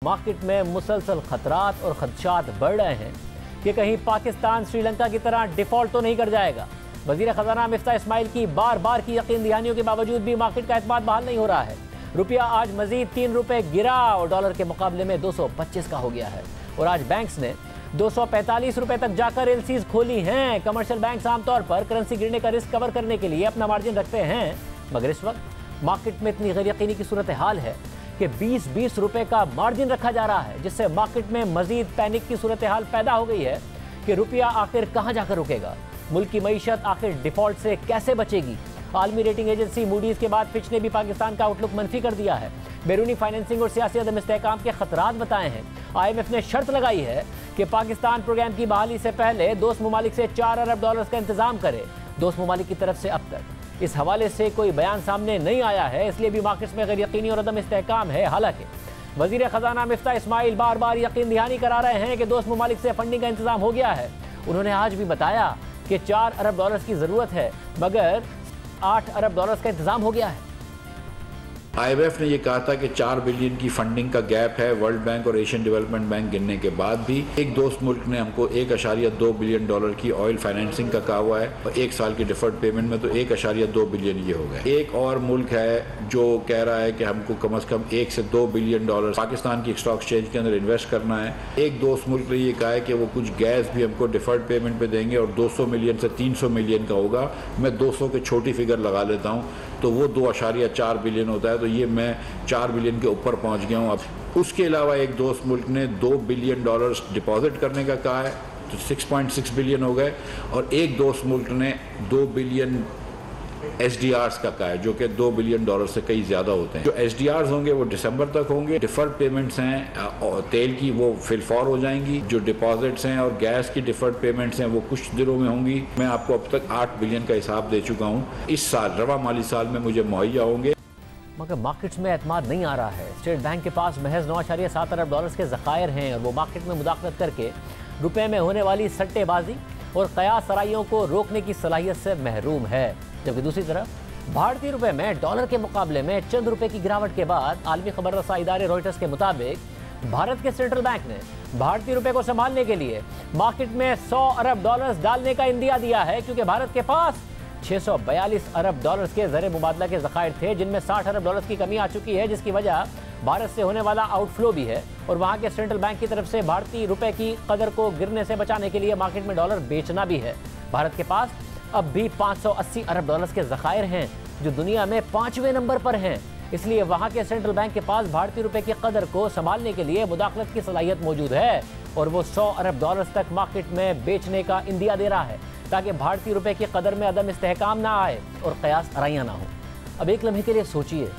Market में मुसलसल खतरात और खदशात बढ़ रहे हैं कि कहीं पाकिस्तान श्रीलंका की तरह डिफॉल्ट तो नहीं कर जाएगा। वज़ीर ख़ज़ाना मिफ्ता इस्माइल की बार बार की यकीन दहानियों के बावजूद भी मार्केट का एतमाद बहाल नहीं हो रहा है। रुपया आज मजीद 3 रुपये गिरा और डॉलर के मुकाबले में 225 का हो गया है। और आज बैंक्स ने 245 रुपये तक जाकर एलसीज खोली हैं। कमर्शियल बैंक्स आमतौर पर करेंसी गिरने का रिस्क कवर करने के लिए अपना मार्जिन रखते हैं, मगर इस वक्त मार्केट में इतनी गैर यकीनी की सूरत हाल है कि 20-20 रुपये का मार्जिन रखा जा रहा है, जिससे मार्केट में मजीद पैनिक की सूरत हाल पैदा हो गई है कि रुपया आखिर कहाँ जाकर रुकेगा। मुल्क की मईशत आखिर डिफॉल्ट से कैसे बचेगी। आलमी रेटिंग एजेंसी मूडीज के बाद फिच ने भी पाकिस्तान का आउटलुक मनफी कर दिया है। बैरूनी फाइनेंसिंग और सियासी अदम इस्तेहकाम के खतरात बताए हैं। IMF ने शर्त लगाई है कि पाकिस्तान प्रोग्राम की बहाली से पहले दोस्त ममालिक से 4 अरब डॉलर्स का इंतजाम करे। दोस्त ममालिक की तरफ से अब तक इस हवाले से कोई बयान सामने नहीं आया है, इसलिए भी मार्केट्स में गैर यकीनी और अदम इस्तेहकाम है। हालांकि वज़ीर ख़ज़ाना मिफ्ता इस्माइल बार बार यकीन दहानी करा रहे हैं कि दोस्त ममालिक से फंडिंग का इंतजाम हो गया है। उन्होंने आज भी बताया कि 4 अरब डॉलर्स की ज़रूरत है, मगर 8 अरब डॉलर्स का इंतजाम हो गया है। IMF ने यह कहा था कि 4 बिलियन की फंडिंग का गैप है वर्ल्ड बैंक और एशियन डेवलपमेंट बैंक गिरने के बाद भी। एक दोस्त मुल्क ने हमको 1.2 बिलियन डॉलर की ऑयल फाइनेंसिंग का कहा हुआ है और 1 साल की डिफर्ड पेमेंट में तो 1.2 बिलियन ये हो गए। एक और मुल्क है जो कह रहा है कि हमको कम से कम 1 से 2 बिलियन डॉलर पाकिस्तान की स्टॉक एक्सचेंज के अंदर इन्वेस्ट करना है। एक दोस्त मुल्क ने यह कहा है कि वो कुछ गैस भी हमको डिफर्ड पेमेंट पे देंगे और 200 मिलियन से 300 मिलियन का होगा। मैं 200 की छोटी फिगर लगा लेता हूँ तो वो 2.4 बिलियन होता है, तो ये मैं 4 बिलियन के ऊपर पहुंच गया हूं। अब उसके अलावा एक दोस्त मुल्क ने 2 बिलियन डॉलर्स डिपॉजिट करने का कहा है, तो 6.6 बिलियन हो गए। और एक दोस्त मुल्क ने 2 बिलियन SDRs का कहा है, जो कि 2 बिलियन डॉलर से कई ज्यादा होते हैं। जो SDRs होंगे वो दिसंबर तक होंगे। डिफर्ड पेमेंट्स हैं और तेल की, वो फिलफौर हो जाएंगी। जो डिपॉजिट्स हैं और गैस की डिफर्ड पेमेंट्स हैं वो कुछ दिनों में होंगी। मैं आपको अब तक 8 बिलियन का हिसाब दे चुका हूँ। इस साल रवा माली साल में मुझे मुहैया होंगे। मगर मार्केट्स में एतमाद नहीं आ रहा है। स्टेट बैंक के पास महज 9.7 अरब डॉलर्स के ज़खायर हैं और वो मार्केट में मुदाखलत करके रुपए में होने वाली सट्टेबाजी और कयास सराइयों को रोकने की सलाहियत से महरूम है। जबकि दूसरी तरफ भारतीय रुपए में डॉलर के मुकाबले में चंद रुपए की गिरावट के बाद आलमी खबर रसा इदारे रॉयटर्स के मुताबिक भारत के सेंट्रल बैंक ने भारतीय रुपए को संभालने के लिए मार्केट में 100 अरब डॉलर्स डालने का इंदिया दिया है, क्योंकि भारत के पास 642 अरब डॉलर्स के ज़र मुबादला के ज़खायर थे, जिनमें 60 अरब डॉलर्स की कमी आ चुकी है, जिसकी वजह भारत से होने वाला आउटफ्लो भी है। और वहाँ के सेंट्रल बैंक की तरफ से भारतीय रुपए की कदर को गिरने से बचाने के लिए मार्केट में डॉलर बेचना भी है। भारत के पास अब भी 580 अरब डॉलर्स के ज़खायर हैं, जो दुनिया में 5वें नंबर पर हैं। इसलिए वहाँ के सेंट्रल बैंक के पास भारतीय रुपए की कदर को संभालने के लिए मुदाखलत की सलाहियत मौजूद है और वो 100 अरब डॉलर्स तक मार्केट में बेचने का इंदिया दे रहा है, ताकि भारतीय रुपए की कदर में अदम इस्तेहकाम ना आए और कयास आराइयाँ ना हो। अब एक लम्हे के लिए सोचिए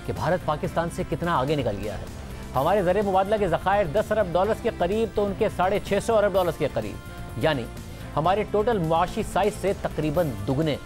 कि भारत पाकिस्तान से कितना आगे निकल गया है। हमारे ज़र मुबादला के ज़खायर 10 अरब डॉलर्स के करीब तो उनके 650 अरब डॉलर्स के करीब, यानी हमारे टोटल मुआशी साइज से तकरीबन दुगने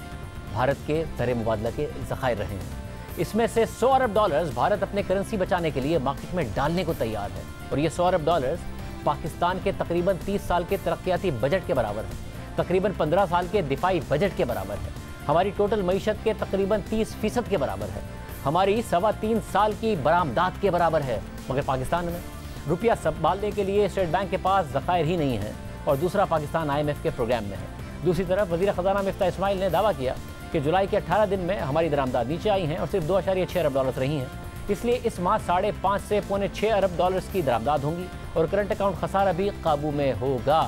भारत के ज़र मुबादला के ज़खायर रहे हैं। इसमें से 100 अरब डॉलर्स भारत अपने करेंसी बचाने के लिए मार्केट में डालने को तैयार है और ये 100 अरब डॉलर्स पाकिस्तान के तकरीबन 30 साल के तरक्याती बजट के बराबर है, तकरीबन 15 साल के दिफाई बजट के बराबर है, हमारी टोटल मईशत के तकरीबन 30% के बराबर है, हमारी 3.25 साल की बरामदात के बराबर है। मगर पाकिस्तान में रुपया संभालने के लिए स्टेट बैंक के पास ज़खायर ही नहीं है और दूसरा पाकिस्तान IMF के प्रोग्राम में है। दूसरी तरफ वज़ीर ख़ज़ाना मिफ्ता इस्माइल ने दावा किया कि जुलाई के 18 दिन में हमारी दरामदात नीचे आई हैं और सिर्फ 2.6 अरब डॉलर्स रही हैं। इसलिए इस माह 5.5 से 6.25 अरब डॉलर्स की दरामदात होंगी और करंट अकाउंट खसारा भी काबू में होगा।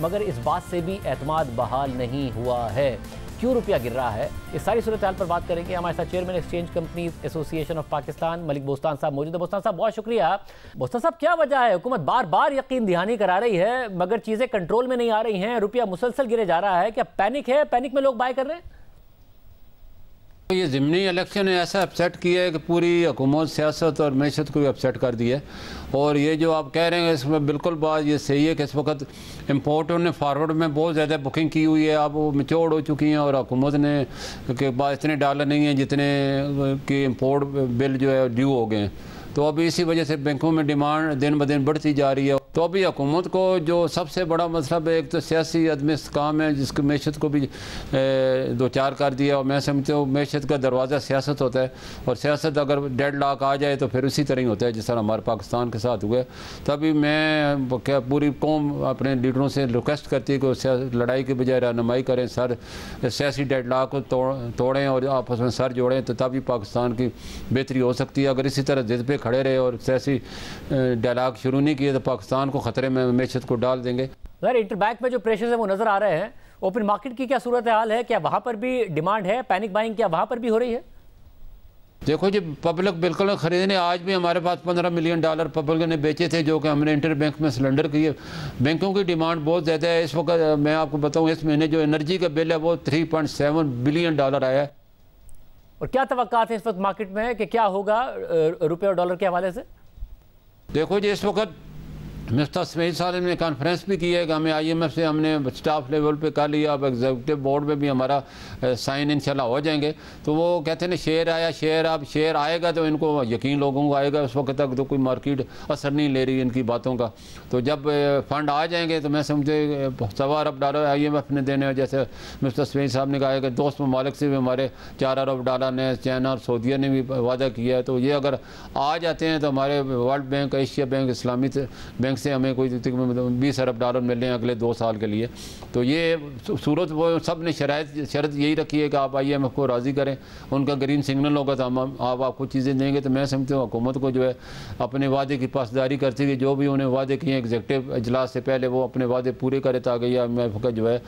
मगर इस बात से भी एतमाद बहाल नहीं हुआ है। क्यों रुपया गिर रहा है, इस सारी सूरत हाल पर बात करेंगे। हमारे साथ chairman exchange companies association of Pakistan Malik Bostan साहब मौजूद है। बोस्तान साहब बहुत शुक्रिया। बोस्तान साहब, क्या वजह है, हुकूमत बार बार यकीन दहानी करा रही है मगर चीज़ें कंट्रोल में नहीं आ रही हैं, रुपया मुसलसल गिरे जा रहा है, क्या पैनिक है, पैनिक में लोग बाय कर रहे हैं? ये ज़िमनी इलेक्शन ने ऐसा अपसेट किया है कि पूरी हुकूमत, सियासत और मैशत को भी अपसेट कर दिया है। और ये जो आप कह रहे हैं इसमें बिल्कुल बात ये सही है कि इस वक्त इम्पोर्टर ने फॉरवर्ड में बहुत ज़्यादा बुकिंग की हुई है, अब वो मिच्योर हो चुकी हैं और हुकूमत ने के बाद इतने डॉलर नहीं हैं जितने कि इम्पोर्ट बिल जो है ड्यू हो गए हैं। तो अब इसी वजह से बैंकों में डिमांड दिन ब दिन बढ़ती जा रही है। तो अभी हुकूमत को जो सबसे बड़ा मतलब एक तो सियासी अदम इस्तेकाम है जिसकी मैशत को भी दो चार कर दिया। और मैं समझता हूँ मैशत का दरवाज़ा सियासत होता है, और सियासत अगर डेड लॉक आ जाए तो फिर उसी तरह ही होता है जिस तरह हमारे पाकिस्तान के साथ हुआ। तभी मैं क्या पूरी कौम अपने लीडरों से रिक्वेस्ट करती है कि लड़ाई के बजाय रहनुमाई करें, सर सियासी डेड लॉक को तोड़ें और आपस में सर जोड़ें, तो तभी पाकिस्तान की बेहतरी हो सकती है। अगर इसी तरह जिद पे खड़े रहे और सियासी डायलॉग शुरू नहीं किए तो पाकिस्तान को ख़तरे में मैशत को डाल देंगे। सर इंटरबैंक में जो प्रेशर है वो नज़र आ रहे हैं, ओपन मार्केट की क्या सूरत हाल है? क्या वहाँ पर भी डिमांड है, पैनिक बाइंग क्या वहाँ पर भी हो रही है? देखो जी, पब्लिक बिल्कुल खरीदने, आज भी हमारे पास $15 मिलियन पब्लिक ने बेचे थे जो कि हमने इंटर बैंक में सिलेंडर किए। बैंकों की डिमांड बहुत ज़्यादा है इस वक्त। मैं आपको बताऊं इस महीने जो एनर्जी का बिल है वो $3.7 बिलियन आया है। और क्या तवक्कात है इस वक्त मार्केट में कि क्या होगा रुपये और डॉलर के हवाले से? देखो जी, इस वक्त मिस्टर स्मेल साहब ने कॉन्फ्रेंस भी की है कि हमें IMF से हमने स्टाफ लेवल पे कर लिया, अब एग्जीक्यूटिव बोर्ड में भी हमारा साइन इंशाल्लाह हो जाएंगे। तो वो कहते हैं ना शेयर आया, शेयर अब शेयर आएगा तो इनको यकीन लोगों को आएगा। उस वक्त तक तो कोई मार्केट असर नहीं ले रही इनकी बातों का। तो जब फंड आ जाएंगे तो मैं समझे $1.25 अरब IMF ने देने, जैसे मिस्टर स्मेल साहब ने कहा है कि दोस्त ममालिक से भी हमारे $4 अरब ने, चाइना और सऊदीया ने भी वादा किया है। तो ये अगर आ जाते हैं तो हमारे वर्ल्ड बैंक, एशिया बैंक, इस्लामी बैंक से हमें कोई $20 अरब मिल रहे हैं अगले 2 साल के लिए। तो ये सूरत वो सब ने शर्त यही रखी है कि आप IMF को राज़ी करें, उनका ग्रीन सिग्नल होगा तो हम आपको चीज़ें देंगे। तो मैं समझता हूँ हुकूमत को जो है अपने वादे की पासदारी करती है, जो भी उन्हें वादे किए एग्जीक्यूटिव इजलास से पहले वो अपने वादे पूरे करे ताकि IMF का जो है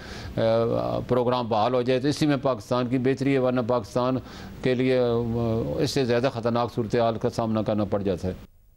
प्रोग्राम बहाल हो जाए। तो इसी में पाकिस्तान की बेहतरी है, वरना पाकिस्तान के लिए इससे ज़्यादा ख़तरनाक सूरत हाल का सामना करना पड़ जाता है।